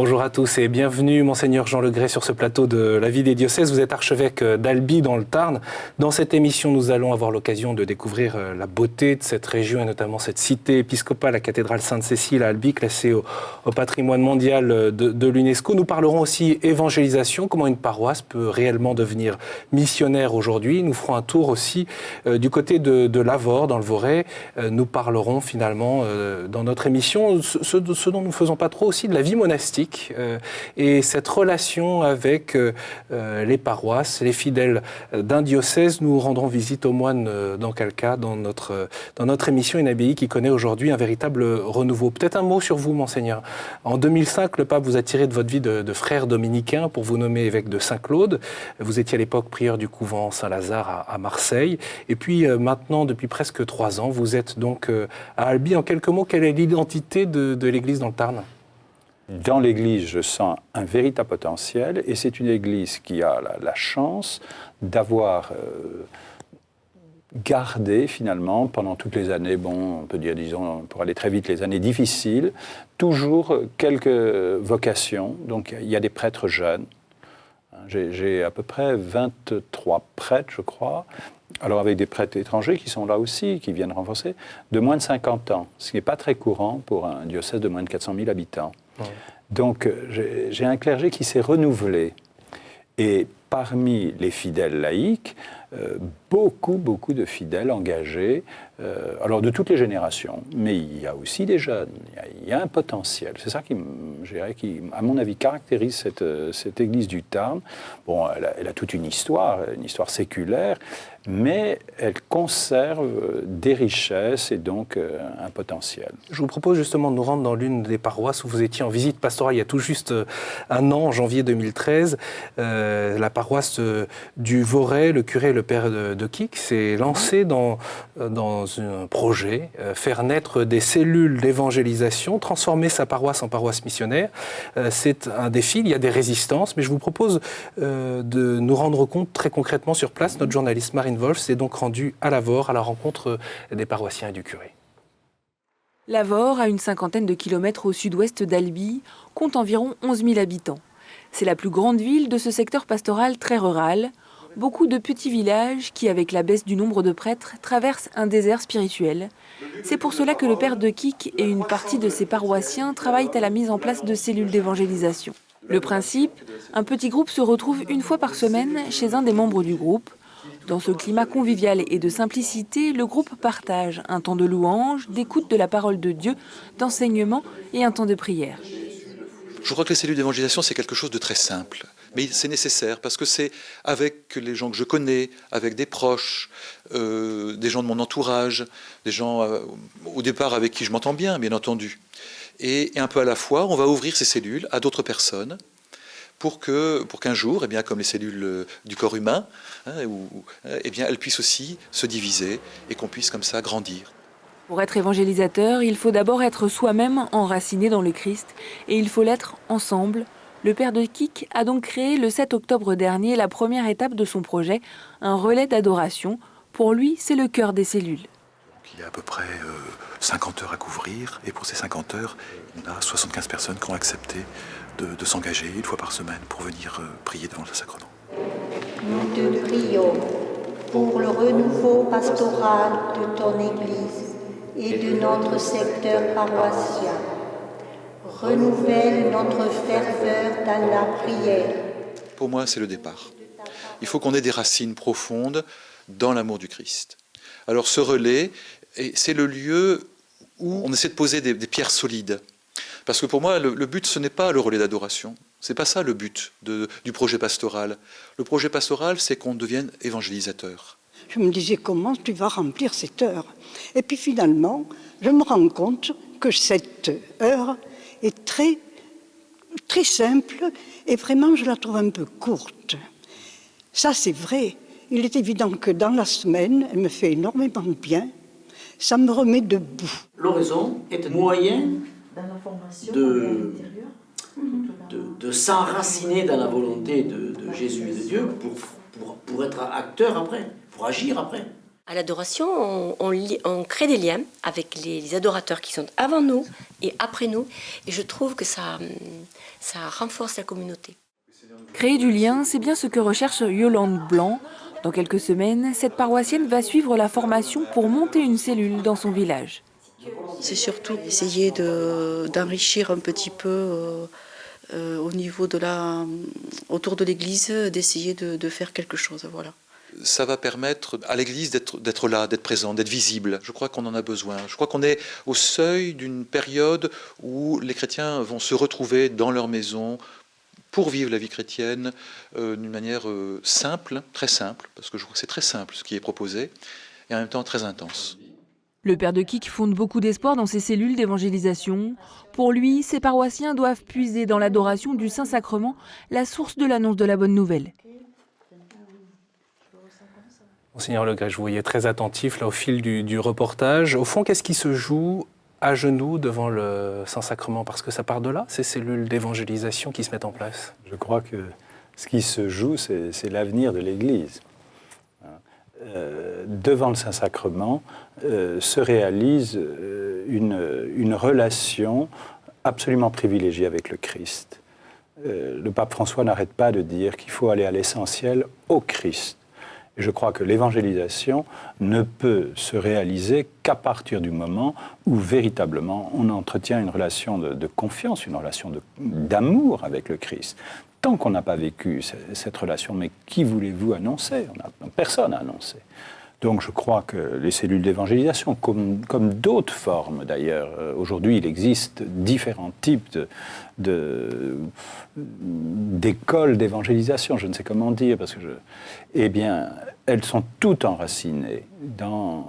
Bonjour à tous et bienvenue, Monseigneur Jean Legret, sur ce plateau de la vie des diocèses. Vous êtes archevêque d'Albi dans le Tarn. Dans cette émission, nous allons avoir l'occasion de découvrir la beauté de cette région et notamment cette cité épiscopale, la cathédrale Sainte-Cécile à Albi, classée au patrimoine mondial de l'UNESCO. Nous parlerons aussi évangélisation, comment une paroisse peut réellement devenir missionnaire aujourd'hui. Nous ferons un tour aussi du côté de Lavore, dans le Voret. Nous parlerons finalement dans notre émission, ce dont nous ne faisons pas trop aussi, de la vie monastique. Et cette relation avec les paroisses, les fidèles d'un diocèse. Nous rendrons visite aux moines dans quel cas dans notre émission, une abbaye qui connaît aujourd'hui un véritable renouveau. Peut-être un mot sur vous, Monseigneur. En 2005, le pape vous a tiré de votre vie de frère dominicain pour vous nommer évêque de Saint-Claude. Vous étiez à l'époque prieur du couvent Saint-Lazare à Marseille. Et puis maintenant, depuis presque 3 ans, vous êtes donc à Albi. En quelques mots, quelle est l'identité de l'Église dans le Tarn ? Dans l'Église, je sens un véritable potentiel et c'est une Église qui a la chance d'avoir gardé finalement pendant toutes les années, on peut dire, disons, pour aller très vite, les années difficiles, toujours quelques vocations. Donc il y a des prêtres jeunes. J'ai à peu près 23 prêtres, je crois. Alors avec des prêtres étrangers qui sont là aussi, qui viennent renforcer, de moins de 50 ans, ce qui n'est pas très courant pour un diocèse de moins de 400 000 habitants. Ouais. Donc j'ai un clergé qui s'est renouvelé. Et parmi les fidèles laïcs, beaucoup de fidèles engagés, alors de toutes les générations, mais il y a aussi des jeunes, il y a un potentiel. C'est ça qui, à mon avis, caractérise cette église du Tarn. Bon, elle a toute une histoire séculaire, mais elle conserve des richesses et donc un potentiel. Je vous propose justement de nous rendre dans l'une des paroisses où vous étiez en visite pastorale il y a tout juste un an, en janvier 2013. La paroisse du Voret, le curé, le père de Quique, s'est lancé dans un projet, faire naître des cellules d'évangélisation, transformer sa paroisse en paroisse missionnaire. C'est un défi, il y a des résistances, mais je vous propose de nous rendre compte très concrètement sur place. Notre journaliste Marine Wolf s'est donc rendue à Lavore à la rencontre des paroissiens et du curé. Lavore, à une 50aine de kilomètres au sud-ouest d'Albi, compte environ 11 000 habitants. C'est la plus grande ville de ce secteur pastoral très rural. Beaucoup de petits villages qui, avec la baisse du nombre de prêtres, traversent un désert spirituel. C'est pour cela que le père de Quique et une partie de ses paroissiens travaillent à la mise en place de cellules d'évangélisation. Le principe, un petit groupe se retrouve une fois par semaine chez un des membres du groupe. Dans ce climat convivial et de simplicité, le groupe partage un temps de louange, d'écoute de la parole de Dieu, d'enseignement et un temps de prière. Je crois que les cellules d'évangélisation, c'est quelque chose de très simple. Mais c'est nécessaire parce que c'est avec les gens que je connais, avec des proches, des gens de mon entourage, des gens au départ avec qui je m'entends bien entendu. Et un peu à la fois, on va ouvrir ces cellules à d'autres personnes pour qu'un jour, comme les cellules du corps humain, elles puissent aussi se diviser et qu'on puisse comme ça grandir. Pour être évangélisateur, il faut d'abord être soi-même enraciné dans le Christ et il faut l'être ensemble. Le père de Quique a donc créé le 7 octobre dernier la première étape de son projet, un relais d'adoration. Pour lui, c'est le cœur des cellules. Il y a à peu près 50 heures à couvrir et pour ces 50 heures, on a 75 personnes qui ont accepté de s'engager une fois par semaine pour venir prier devant le sacrement. Nous te prions pour le renouveau pastoral de ton Église et de notre secteur paroissial. Renouvelle notre ferveur dans la prière. Pour moi, c'est le départ. Il faut qu'on ait des racines profondes dans l'amour du Christ. Alors ce relais, c'est le lieu où on essaie de poser des pierres solides. Parce que pour moi, le but, ce n'est pas le relais d'adoration. Ce n'est pas ça le but du projet pastoral. Le projet pastoral, c'est qu'on devienne évangélisateur. Je me disais, comment tu vas remplir cette heure ? Et puis finalement, je me rends compte que cette heure est très, très simple et vraiment, je la trouve un peu courte. Ça, c'est vrai. Il est évident que dans la semaine, elle me fait énormément de bien. Ça me remet debout. L'oraison est un moyen de s'enraciner dans la volonté de Jésus et de Dieu pour être acteur après, pour agir après. À l'adoration, on crée des liens avec les adorateurs qui sont avant nous et après nous. Et je trouve que ça renforce la communauté. Créer du lien, c'est bien ce que recherche Yolande Blanc. Dans quelques semaines, cette paroissienne va suivre la formation pour monter une cellule dans son village. C'est surtout essayer d'enrichir un petit peu au niveau autour de l'église, d'essayer de faire quelque chose. Voilà. Ça va permettre à l'Église d'être là, d'être présente, d'être visible. Je crois qu'on en a besoin. Je crois qu'on est au seuil d'une période où les chrétiens vont se retrouver dans leur maison pour vivre la vie chrétienne d'une manière simple, très simple, parce que je crois que c'est très simple ce qui est proposé, et en même temps très intense. Le père de Quique fonde beaucoup d'espoir dans ses cellules d'évangélisation. Pour lui, ses paroissiens doivent puiser dans l'adoration du Saint-Sacrement la source de l'annonce de la bonne nouvelle. Monseigneur Legret, je vous voyais très attentif là, au fil du reportage. Au fond, qu'est-ce qui se joue à genoux devant le Saint-Sacrement? Parce que ça part de là, ces cellules d'évangélisation qui se mettent en place. Je crois que ce qui se joue, c'est l'avenir de l'Église. Devant le Saint-Sacrement se réalise une relation absolument privilégiée avec le Christ. Le pape François n'arrête pas de dire qu'il faut aller à l'essentiel, au Christ. Et je crois que l'évangélisation ne peut se réaliser qu'à partir du moment où véritablement on entretient une relation de confiance, une relation d'amour avec le Christ. Tant qu'on n'a pas vécu cette relation, mais qui voulez-vous annoncer? Personne n'a annoncé. Donc je crois que les cellules d'évangélisation, comme d'autres formes d'ailleurs, aujourd'hui il existe différents types d'écoles d'évangélisation, je ne sais comment dire, parce que eh bien, elles sont toutes enracinées dans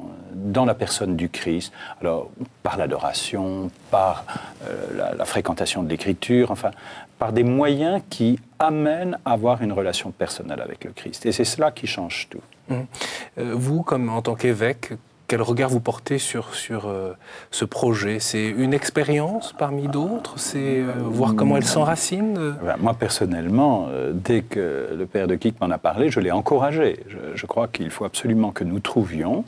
la personne du Christ, alors par l'adoration, par la fréquentation de l'Écriture, enfin, par des moyens qui amènent à avoir une relation personnelle avec le Christ. Et c'est cela qui change tout. Vous, comme en tant qu'évêque, quel regard vous portez sur ce projet? C'est une expérience parmi d'autres? C'est voir comment elle s'enracine? Moi, personnellement, dès que le père de Quique m'en a parlé, je l'ai encouragé. Je crois qu'il faut absolument que nous trouvions,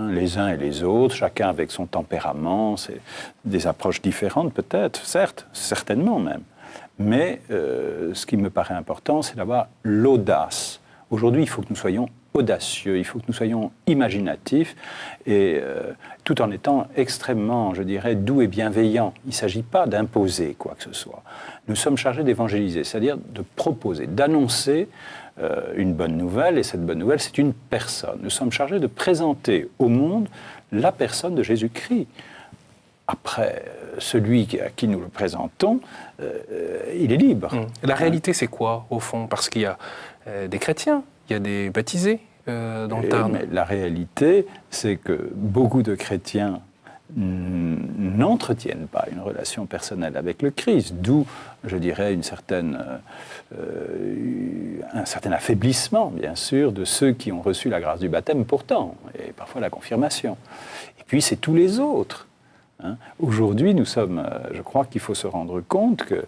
les uns et les autres, chacun avec son tempérament, c'est des approches différentes peut-être, certes, certainement même. Mais ce qui me paraît important, c'est d'avoir l'audace. Aujourd'hui, il faut que nous soyons audacieux, il faut que nous soyons imaginatifs, et tout en étant extrêmement, je dirais, doux et bienveillants. Il ne s'agit pas d'imposer quoi que ce soit. Nous sommes chargés d'évangéliser, c'est-à-dire de proposer, d'annoncer une bonne nouvelle, et cette bonne nouvelle, c'est une personne. Nous sommes chargés de présenter au monde la personne de Jésus-Christ. Après, celui à qui nous le présentons, il est libre. La réalité, c'est quoi, au fond? Parce qu'il y a des chrétiens, il y a des baptisés dans le Tarn. Mais la réalité, c'est que beaucoup de chrétiens n'entretiennent pas une relation personnelle avec le Christ, d'où, je dirais, un certain affaiblissement, bien sûr, de ceux qui ont reçu la grâce du baptême pourtant, et parfois la confirmation. Et puis, c'est tous les autres. Aujourd'hui, je crois qu'il faut se rendre compte que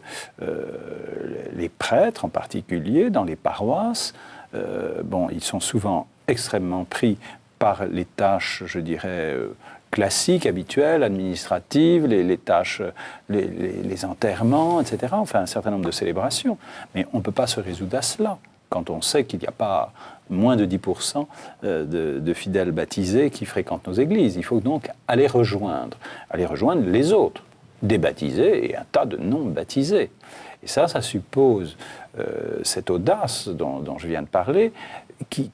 les prêtres, en particulier, dans les paroisses, ils sont souvent extrêmement pris par les tâches, je dirais, classiques, habituelles, administratives, les tâches, les enterrements, etc., enfin un certain nombre de célébrations. Mais on ne peut pas se résoudre à cela, quand on sait qu'il n'y a pas moins de 10% de fidèles baptisés qui fréquentent nos églises. Il faut donc aller rejoindre les autres, des baptisés et un tas de non-baptisés. Et ça suppose cette audace dont je viens de parler, qui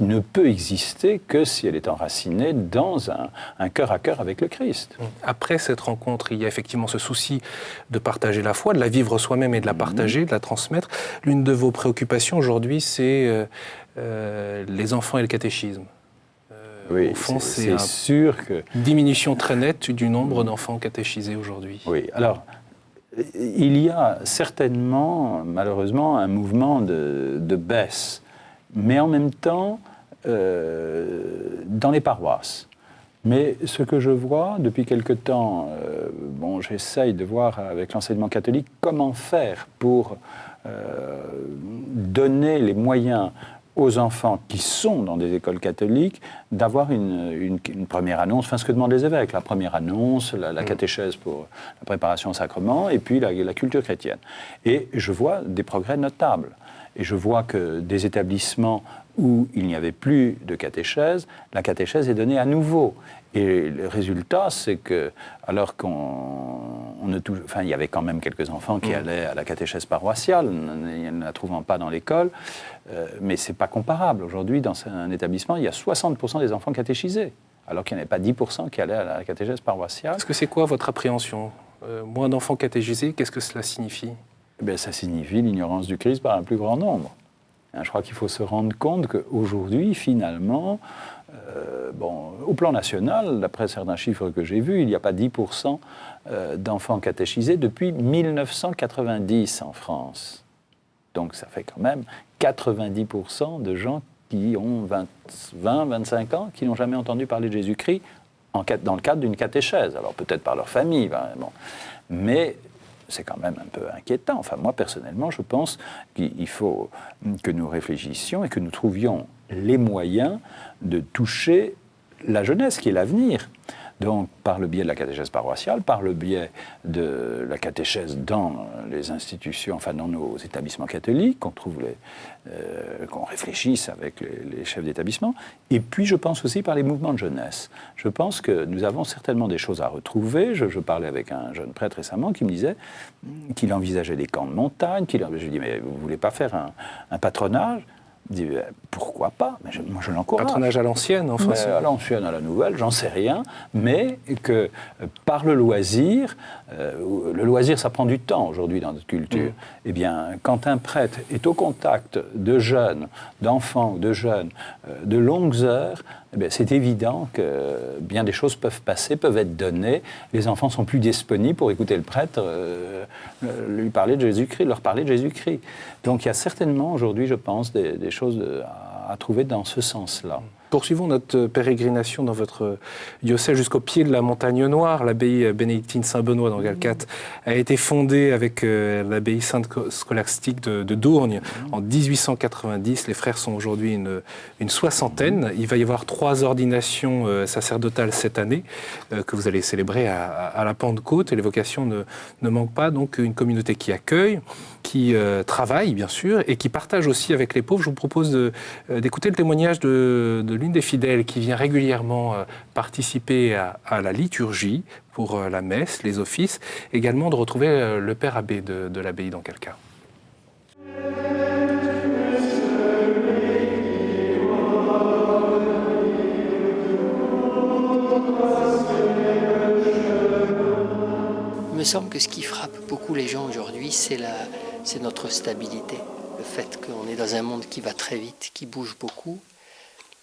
ne peut exister que si elle est enracinée dans un cœur à cœur avec le Christ. Après cette rencontre, il y a effectivement ce souci de partager la foi, de la vivre soi-même et de la partager, de la transmettre. L'une de vos préoccupations aujourd'hui, c'est les enfants et le catéchisme. Oui, au fond, c'est sûr que... Diminution très nette du nombre d'enfants catéchisés aujourd'hui. Oui, alors... Il y a certainement, malheureusement, un mouvement de baisse, mais en même temps, dans les paroisses. Mais ce que je vois depuis quelque temps, j'essaye de voir avec l'enseignement catholique comment faire pour donner les moyens aux enfants qui sont dans des écoles catholiques d'avoir une première annonce, enfin ce que demandent les évêques, la première annonce, la catéchèse pour la préparation au sacrement, et puis la culture chrétienne. Et je vois des progrès notables. Et je vois que des établissements où il n'y avait plus de catéchèse, la catéchèse est donnée à nouveau. Et le résultat, c'est que, alors il y avait quand même quelques enfants qui allaient à la catéchèse paroissiale, ne la trouvant pas dans l'école, mais ce n'est pas comparable. Aujourd'hui, dans un établissement, il y a 60% des enfants catéchisés, alors qu'il n'y en avait pas 10% qui allaient à la catéchèse paroissiale. Est-ce que c'est quoi votre appréhension ? Moins d'enfants catéchisés, qu'est-ce que cela signifie ? Ça signifie l'ignorance du Christ par un plus grand nombre. Je crois qu'il faut se rendre compte qu'aujourd'hui, finalement, au plan national, d'après certains chiffres que j'ai vus, il n'y a pas 10% d'enfants catéchisés depuis 1990 en France. Donc ça fait quand même 90% de gens qui ont 20, 25 ans, qui n'ont jamais entendu parler de Jésus-Christ dans le cadre d'une catéchèse. Alors peut-être par leur famille, mais c'est quand même un peu inquiétant. Enfin, moi, personnellement, je pense qu'il faut que nous réfléchissions et que nous trouvions les moyens de toucher la jeunesse, qui est l'avenir. Donc, par le biais de la catéchèse paroissiale, par le biais de la catéchèse dans les institutions, enfin dans nos établissements catholiques, qu'on réfléchisse avec les chefs d'établissement. Et puis, je pense aussi par les mouvements de jeunesse. Je pense que nous avons certainement des choses à retrouver. Je parlais avec un jeune prêtre récemment qui me disait qu'il envisageait des camps de montagne. Je lui dis, mais vous ne voulez pas faire un patronage ? Il dit, pourquoi pas? Mais moi, je l'encourage. Patronage à l'ancienne, enfin. À l'ancienne, à la nouvelle, j'en sais rien. Mais que par le loisir, ça prend du temps aujourd'hui dans notre culture. Eh bien, quand un prêtre est au contact de jeunes, d'enfants ou de jeunes, de longues heures, eh bien, c'est évident que bien des choses peuvent passer, peuvent être données. Les enfants sont plus disponibles pour écouter le prêtre lui parler de Jésus-Christ, leur parler de Jésus-Christ. Donc il y a certainement aujourd'hui, je pense, des choses à trouver dans ce sens-là. Poursuivons notre pérégrination dans votre diocèse jusqu'au pied de la Montagne Noire. L'abbaye bénédictine Saint-Benoît dans Galcat a été fondée avec l'abbaye Sainte-Scolastique de Dourgne en 1890. Les frères sont aujourd'hui une soixantaine. Il va y avoir 3 ordinations sacerdotales cette année que vous allez célébrer à la Pentecôte. Et les vocations ne manquent pas. Donc une communauté qui accueille, qui travaille bien sûr et qui partage aussi avec les pauvres. Je vous propose d'écouter le témoignage de l'une des fidèles qui vient régulièrement participer à la liturgie pour la messe, les offices, également de retrouver le père abbé de l'abbaye dans quel cas. Il me semble que ce qui frappe beaucoup les gens aujourd'hui, c'est notre stabilité. Le fait qu'on est dans un monde qui va très vite, qui bouge beaucoup.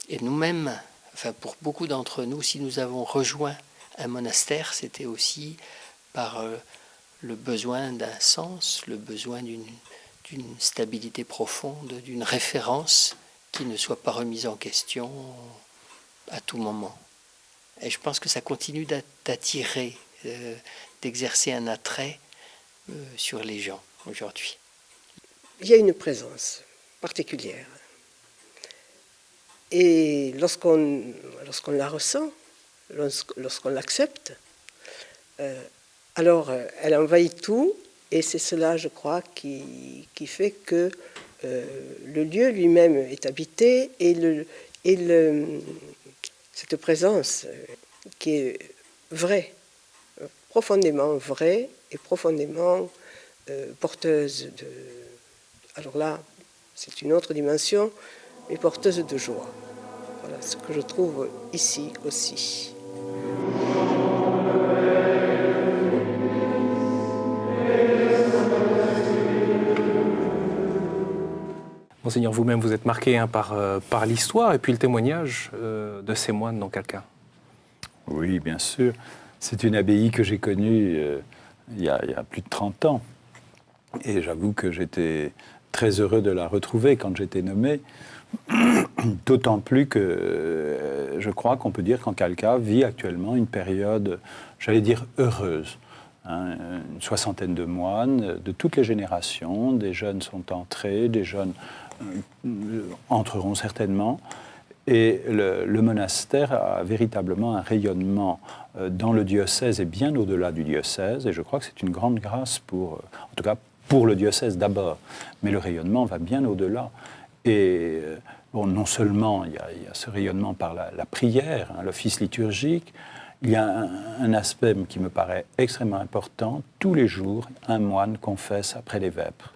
Et nous-mêmes, enfin pour beaucoup d'entre nous, si nous avons rejoint un monastère, c'était aussi par le besoin d'un sens, le besoin d'une stabilité profonde, d'une référence qui ne soit pas remise en question à tout moment. Et je pense que ça continue d'attirer, d'exercer un attrait sur les gens aujourd'hui. Il y a une présence particulière. Et lorsqu'on la ressent, lorsqu'on l'accepte, alors elle envahit tout, et c'est cela, je crois, qui fait que le lieu lui-même est habité, et cette présence qui est vraie, profondément vraie et profondément porteuse de... Alors là, c'est une autre dimension, mais porteuse de joie. Voilà ce que je trouve ici aussi. Monseigneur, vous-même, vous êtes marqué par l'histoire et puis le témoignage de ces moines dans quel cas? Oui, bien sûr. C'est une abbaye que j'ai connue il y a plus de 30 ans. Et j'avoue que j'étais très heureux de la retrouver quand j'étais nommé. D'autant plus que je crois qu'on peut dire qu'Ancalca vit actuellement une période, j'allais dire, heureuse. Une soixantaine de moines de toutes les générations, des jeunes sont entrés, des jeunes entreront certainement. Et le monastère a véritablement un rayonnement dans le diocèse et bien au-delà du diocèse. Et je crois que c'est une grande grâce en tout cas pour le diocèse d'abord. Mais le rayonnement va bien au-delà. Et non seulement il y a ce rayonnement par la prière, l'office liturgique, il y a un aspect qui me paraît extrêmement important. Tous les jours, un moine confesse après les vêpres.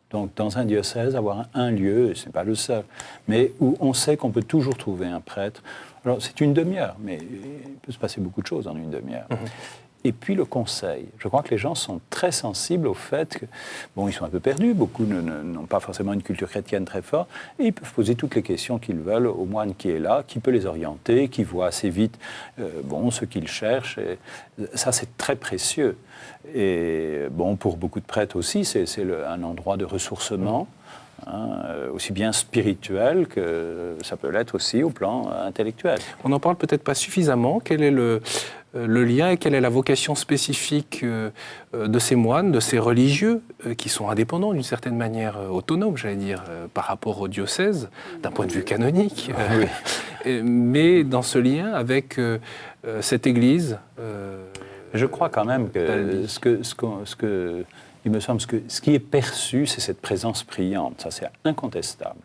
Donc, dans un diocèse, avoir un lieu, ce n'est pas le seul, mais où on sait qu'on peut toujours trouver un prêtre. Alors, c'est une demi-heure, mais il peut se passer beaucoup de choses en une demi-heure. Et puis, le conseil. Je crois que les gens sont très sensibles au fait que, ils sont un peu perdus, beaucoup n'ont pas forcément une culture chrétienne très forte, et ils peuvent poser toutes les questions qu'ils veulent au moine qui est là, qui peut les orienter, qui voit assez vite, ce qu'ils cherchent. Et ça, c'est très précieux. Et pour beaucoup de prêtres aussi, c'est un endroit de ressourcement, aussi bien spirituel que ça peut l'être aussi au plan intellectuel. On n'en parle peut-être pas suffisamment. Quel est le lien et quelle est la vocation spécifique de ces moines, de ces religieux, qui sont indépendants d'une certaine manière, autonomes, j'allais dire, par rapport au diocèse, d'un point de vue canonique, mais dans ce lien avec cette Église. Je crois quand même que il me semble que ce qui est perçu, c'est cette présence priante. Ça, c'est incontestable.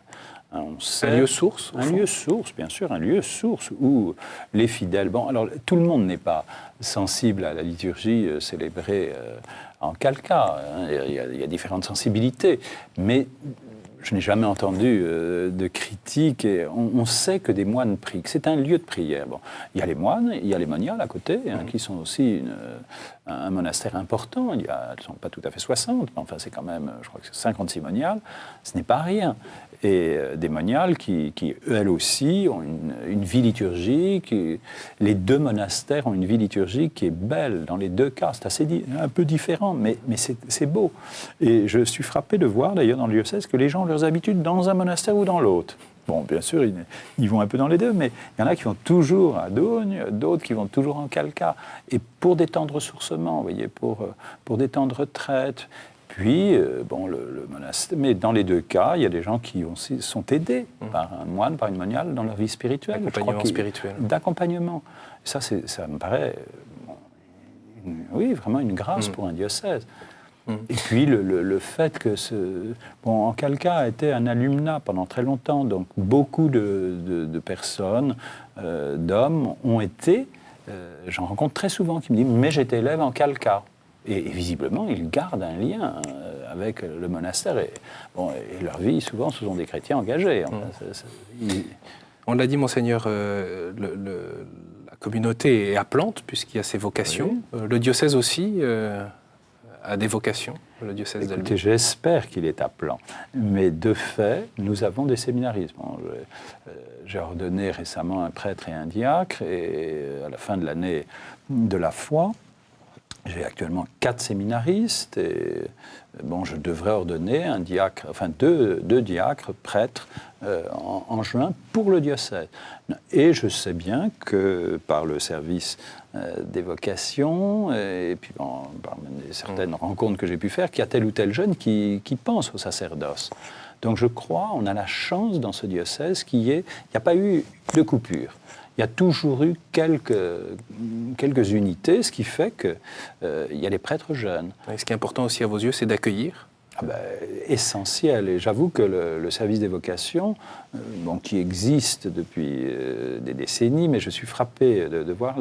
Un lieu source. Un lieu source, bien sûr, un lieu source où les fidèles. Alors tout le monde n'est pas sensible à la liturgie célébrée en calca. Il y a différentes sensibilités, mais je n'ai jamais entendu de critiques. Et on sait que des moines prient, que c'est un lieu de prière. Il y a les moines, il y a les moniales à côté, qui sont aussi un monastère important. Elles ne sont pas tout à fait 60, mais enfin c'est quand même, je crois que c'est 56 moniales. Ce n'est pas rien. Et des moniales qui, elles aussi, ont une vie liturgique. Les deux monastères ont une vie liturgique qui est belle dans les deux cas. C'est un peu différent, mais c'est beau. Et je suis frappé de voir, d'ailleurs, dans le diocèse, que les gens ont leurs habitudes dans un monastère ou dans l'autre. Bien sûr, ils vont un peu dans les deux, mais il y en a qui vont toujours à Dougne, d'autres qui vont toujours en Calca. Et pour des temps de ressourcement, vous voyez, pour des temps de retraite. Puis, le monastère. Mais dans les deux cas, il y a des gens qui aussi sont aidés par un moine, par une moniale, dans leur vie spirituelle. D'accompagnement spirituel. D'accompagnement. Ça me paraît, vraiment une grâce pour un diocèse. Et puis, le fait que en Calca était un alumna pendant très longtemps, donc beaucoup de personnes, d'hommes, ont été. J'en rencontre très souvent qui me disent « mais j'étais élève en Calca ». Et visiblement, ils gardent un lien avec le monastère. Et leur vie, souvent, ce sont des chrétiens engagés. On l'a dit, Monseigneur, la communauté est appelante, puisqu'il y a ses vocations. Oui. Le diocèse aussi a des vocations, le diocèse d'Albi. Écoutez, j'espère qu'il est appelant. Mais de fait, nous avons des séminaristes. J'ai ordonné récemment un prêtre et un diacre, et à la fin de l'année de la foi, j'ai actuellement 4 séminaristes et je devrais ordonner un diacre, deux diacres prêtres en juin pour le diocèse. Et je sais bien que par le service des vocations et puis par certaines rencontres que j'ai pu faire, qu'il y a tel ou tel jeune qui pense au sacerdoce. Donc je crois, on a la chance dans ce diocèse qu'il n'y a pas eu de coupure. Il y a toujours eu quelques unités, ce qui fait qu'il y a des prêtres jeunes. Et ce qui est important aussi à vos yeux, c'est d'accueillir. Essentiel. Et j'avoue que le service des vocations, qui existe depuis des décennies, mais je suis frappé de voir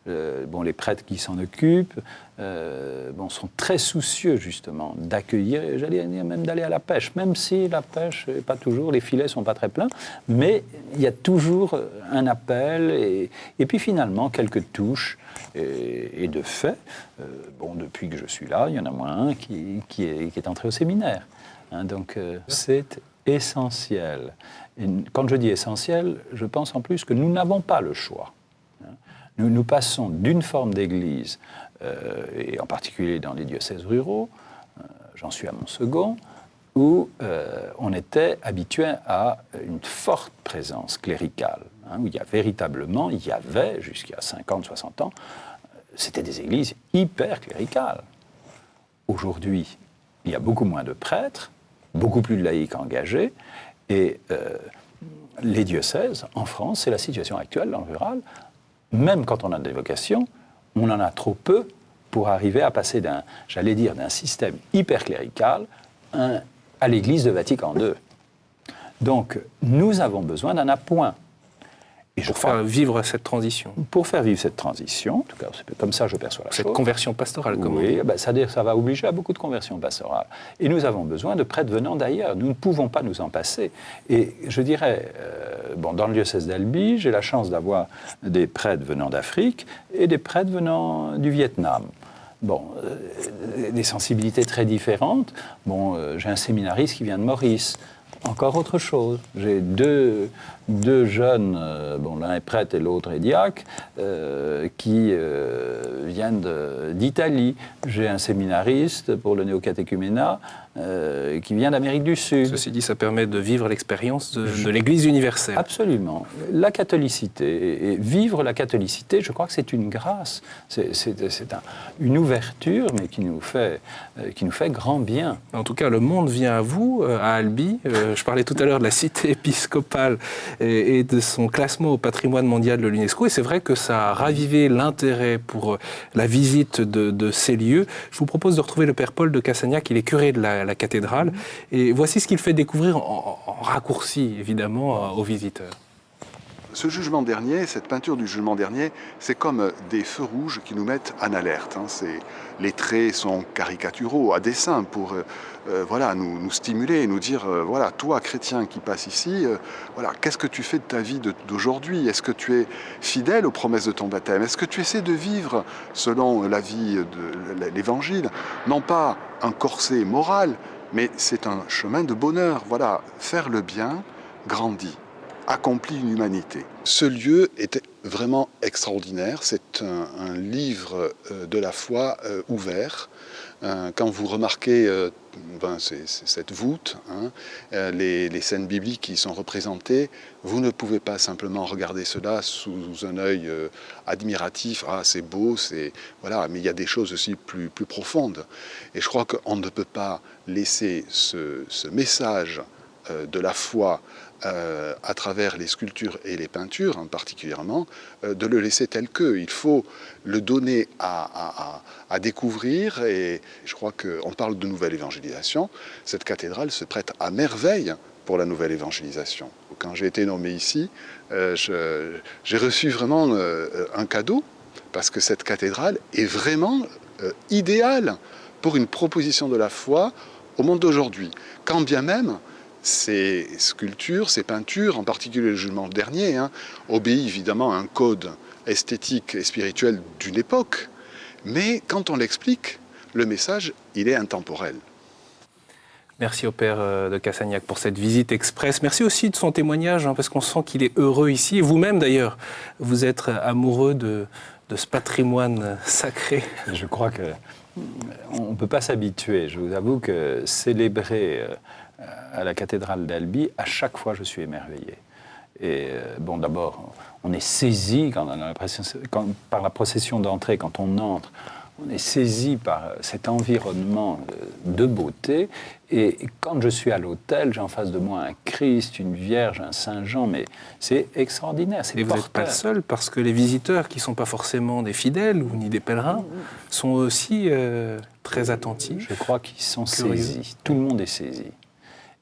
les prêtres qui s'en occupent, sont très soucieux justement d'accueillir, et j'allais dire même d'aller à la pêche, même si la pêche n'est pas toujours, les filets ne sont pas très pleins, mais il y a toujours un appel et puis finalement quelques touches. Et de fait, depuis que je suis là, il y en a moins un qui est entré au séminaire. Donc c'est essentiel. Et quand je dis essentiel, je pense en plus que nous n'avons pas le choix. Nous passons d'une forme d'église, et en particulier dans les diocèses ruraux, j'en suis à mon second, où on était habitué à une forte présence cléricale, où il y avait jusqu'à 50, 60 ans, c'était des églises hyper cléricales. Aujourd'hui, il y a beaucoup moins de prêtres, beaucoup plus de laïcs engagés. Et les diocèses, en France, c'est la situation actuelle dans le rural. Même quand on a des vocations, on en a trop peu pour arriver à passer d'un système hyper-clérical à l'Église de Vatican II. Donc, nous avons besoin d'un appoint. Et pour faire vivre cette transition. Pour faire vivre cette transition, en tout cas, c'est comme ça que je perçois la chose. Cette conversion pastorale, comme on dit. Oui, c'est-à-dire que ça va obliger à beaucoup de conversions pastorales. Et nous avons besoin de prêtres venant d'ailleurs. Nous ne pouvons pas nous en passer. Et je dirais, dans le diocèse d'Albi, j'ai la chance d'avoir des prêtres venant d'Afrique et des prêtres venant du Vietnam. Des sensibilités très différentes. J'ai un séminariste qui vient de Maurice. Encore autre chose. J'ai deux jeunes, l'un est prêtre et l'autre est diacre, qui viennent d'Italie. J'ai un séminariste pour le néocatéchuménat qui vient d'Amérique du Sud. Ceci dit, ça permet de vivre l'expérience de l'Église universelle. Absolument. La catholicité, et vivre la catholicité, je crois que c'est une grâce. C'est une ouverture, mais qui nous fait grand bien. En tout cas, le monde vient à vous, à Albi. Je parlais tout à l'heure de la cité épiscopale et de son classement au patrimoine mondial de l'UNESCO. Et c'est vrai que ça a ravivé l'intérêt pour la visite de ces lieux. Je vous propose de retrouver le père Paul de Cassagnac. Il est curé de la cathédrale. Et voici ce qu'il fait découvrir en raccourci, évidemment, aux visiteurs. Ce jugement dernier, cette peinture du jugement dernier, c'est comme des feux rouges qui nous mettent en alerte. Les traits sont caricaturaux, à dessein, pour nous stimuler et nous dire, toi, chrétien qui passe ici, qu'est-ce que tu fais de ta vie d'aujourd'hui? Est-ce que tu es fidèle aux promesses de ton baptême? Est-ce que tu essaies de vivre selon la vie de l'Évangile? Non pas un corset moral, mais c'est un chemin de bonheur. Faire le bien grandit, accomplit une humanité. Ce lieu était vraiment extraordinaire. C'est un livre de la foi ouvert. Quand vous remarquez cette voûte, les scènes bibliques qui y sont représentées, vous ne pouvez pas simplement regarder cela sous un œil admiratif. Ah, c'est beau, mais il y a des choses aussi plus profondes. Et je crois qu'on ne peut pas laisser ce message de la foi à travers les sculptures et les peintures, particulièrement, de le laisser tel que. Il faut le donner à découvrir, et je crois qu'on parle de nouvelle évangélisation. Cette cathédrale se prête à merveille pour la nouvelle évangélisation. Quand j'ai été nommé ici, j'ai reçu vraiment un cadeau, parce que cette cathédrale est vraiment idéale pour une proposition de la foi au monde d'aujourd'hui. Quand bien même, ces sculptures, ces peintures, en particulier le jugement dernier, obéit évidemment à un code esthétique et spirituel d'une époque, mais quand on l'explique, le message, il est intemporel. Merci au père de Cassagnac pour cette visite express. Merci aussi de son témoignage, parce qu'on sent qu'il est heureux ici. Et vous-même, d'ailleurs, vous êtes amoureux de ce patrimoine sacré. Je crois qu'on ne peut pas s'habituer. Je vous avoue que célébrer à la cathédrale d'Albi, à chaque fois, je suis émerveillé. Et d'abord, on est saisi par la procession d'entrée, quand on entre, on est saisi par cet environnement de beauté. Et quand je suis à l'autel, j'ai en face de moi un Christ, une Vierge, un Saint Jean, mais c'est extraordinaire. Et vous n'êtes pas le seul, parce que les visiteurs, qui ne sont pas forcément des fidèles ou ni des pèlerins, sont aussi très attentifs. Je crois qu'ils sont saisis. Tout le monde est saisi.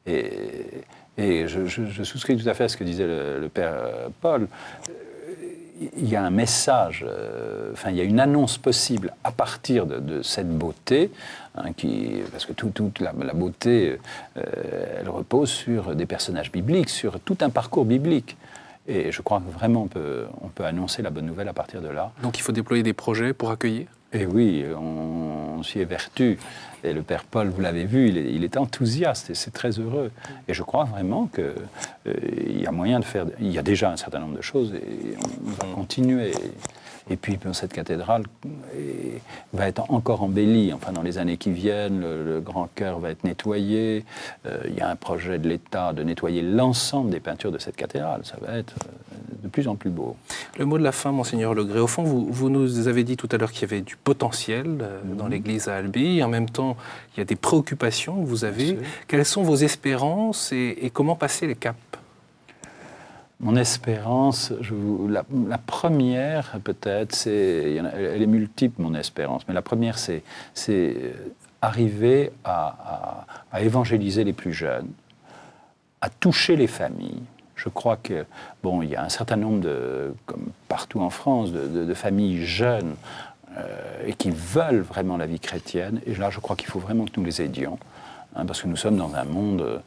Et je souscris tout à fait à ce que disait le père Paul. Il y a un message, il y a une annonce possible à partir de cette beauté, parce que toute la beauté, elle repose sur des personnages bibliques, sur tout un parcours biblique. Et je crois que vraiment on peut annoncer la bonne nouvelle à partir de là. Donc il faut déployer des projets pour accueillir ? Et oui, on s'y évertue. Et le père Paul, vous l'avez vu, il est enthousiaste et c'est très heureux. Et je crois vraiment qu'il y a moyen de faire... Il y a déjà un certain nombre de choses et on va continuer. Et puis cette cathédrale va être encore embellie. Dans les années qui viennent, le grand chœur va être nettoyé. Il y a un projet de l'État de nettoyer l'ensemble des peintures de cette cathédrale. Ça va être de de plus en plus beau. Le mot de la fin, Monseigneur Legré. Au fond, vous nous avez dit tout à l'heure qu'il y avait du potentiel dans l'église à Albi. En même temps, il y a des préoccupations que vous avez. Quelles sont vos espérances et comment passer les caps? Mon espérance, la première peut-être, elle est multiple, mon espérance, mais la première, c'est arriver à évangéliser les plus jeunes, à toucher les familles. Je crois que, bon, il y a un certain nombre comme partout en France, de familles jeunes et qui veulent vraiment la vie chrétienne. Et là, je crois qu'il faut vraiment que nous les aidions. Parce que nous sommes dans un monde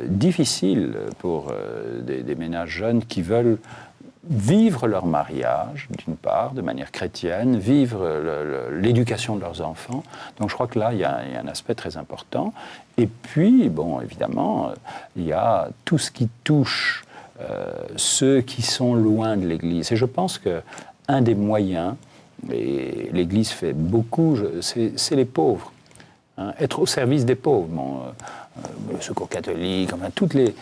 difficile pour des ménages jeunes qui veulent vivre leur mariage, d'une part, de manière chrétienne, vivre l'éducation de leurs enfants. Donc je crois que là, il y a un aspect très important. Et puis, bon, évidemment, il y a tout ce qui touche ceux qui sont loin de l'Église. Et je pense qu'un des moyens, et l'Église fait beaucoup, c'est les pauvres. Être au service des pauvres, le Secours catholique, enfin toutes les...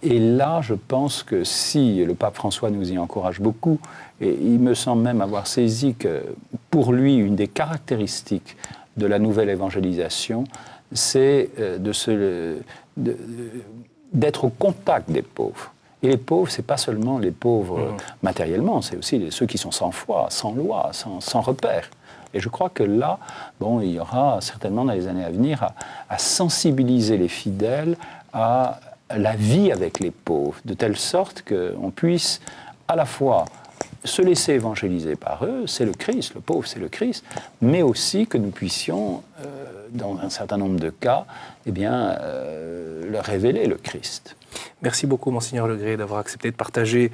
Et là, je pense que si le pape François nous y encourage beaucoup, et il me semble même avoir saisi que pour lui, une des caractéristiques de la nouvelle évangélisation, c'est d'être au contact des pauvres. Et les pauvres, ce n'est pas seulement les pauvres matériellement, c'est aussi ceux qui sont sans foi, sans loi, sans repère. Et je crois que là, bon, il y aura certainement dans les années à venir à sensibiliser les fidèles à la vie avec les pauvres, de telle sorte qu'on puisse à la fois se laisser évangéliser par eux, c'est le Christ, le pauvre c'est le Christ, mais aussi que nous puissions, dans un certain nombre de cas, eh bien, leur révéler le Christ. Merci beaucoup, Monseigneur Legré, d'avoir accepté de partager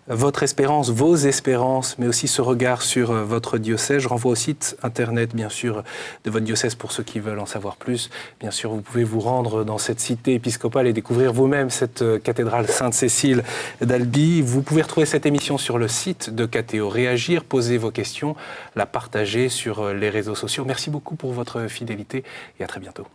votre espérance, vos espérances, mais aussi ce regard sur votre diocèse. Je renvoie au site internet, bien sûr, de votre diocèse pour ceux qui veulent en savoir plus. Bien sûr, vous pouvez vous rendre dans cette cité épiscopale et découvrir vous-même cette cathédrale Sainte-Cécile d'Albi. Vous pouvez retrouver cette émission sur le site de Catéo. Réagir, poser vos questions, la partager sur les réseaux sociaux. Merci beaucoup pour votre fidélité et à très bientôt.